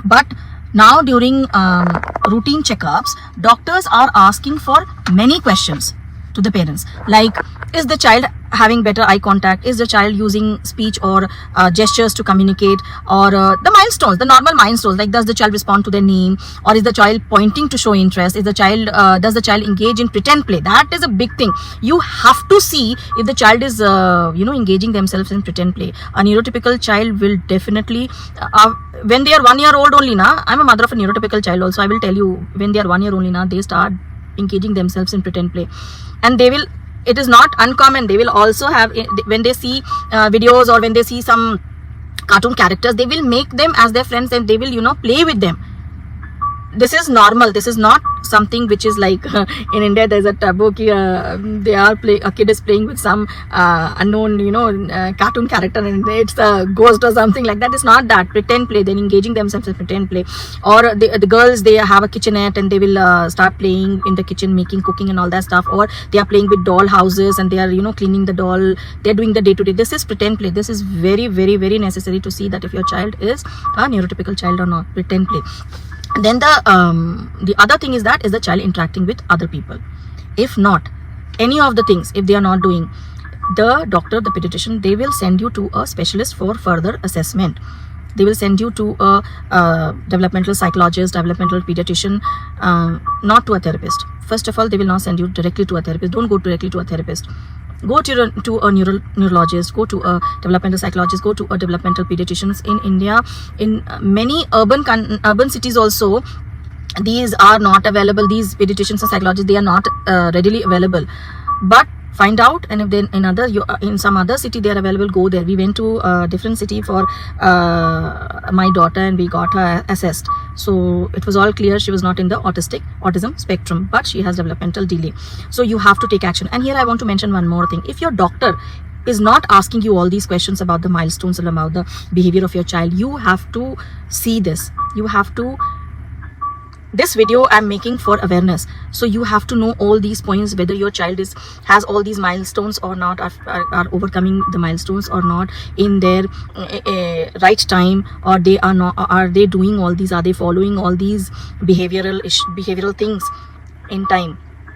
But now during routine checkups, doctors are asking for many questions to the parents, like, is the child having better eye contact, is the child using speech or gestures to communicate, or the milestones, the normal milestones, like does the child respond to their name, or is the child pointing to show interest, is the child does the child engage in pretend play. That is a big thing. You have to see if the child is engaging themselves in pretend play. A neurotypical child will definitely when they are 1 year old only, na, I'm a mother of a neurotypical child also, I will tell you, when they are 1 year only, na, they start engaging themselves in pretend play. And they will, it is not uncommon, they will also have, when they see videos or when they see some cartoon characters, they will make them as their friends and they will play with them. This is normal. This is not something which is like in India there's a taboo they are a kid is playing with some unknown cartoon character and it's a ghost or something like that. It's not that. Pretend play, then engaging themselves in pretend play. Or the girls, they have a kitchenette and they will start playing in the kitchen, making cooking and all that stuff, or they are playing with doll houses and they are cleaning the doll. They're doing the day-to-day. This is pretend play. This is very, very, very necessary to see that if your child is a neurotypical child or not. Pretend play. Then the other thing is that, is the child interacting with other people? If not, any of the things, if they are not doing, the doctor, the pediatrician, they will send you to a specialist for further assessment. They will send you to a developmental psychologist, developmental pediatrician, not to a therapist. First of all, they will not send you directly to a therapist. Don't go directly to a therapist. Go to a neurologist, go to a developmental psychologist, go to a developmental pediatricians. In India, in many urban cities also, these are not available. These pediatricians and psychologists, they are not readily available. But find out, and if then in some other city they are available, go there. We went to a different city for my daughter and we got her assessed. So it was all clear, she was not in the autism spectrum, but she has developmental delay. So you have to take action. And here I want to mention one more thing. If your doctor is not asking you all these questions about the milestones and about the behavior of your child, you have to see this. You have to, this video I'm making for awareness, so you have to know all these points, whether your child has all these milestones or not, are overcoming the milestones or not in their right time, or they are not, are they doing all these, are they following all these behavioral things in time.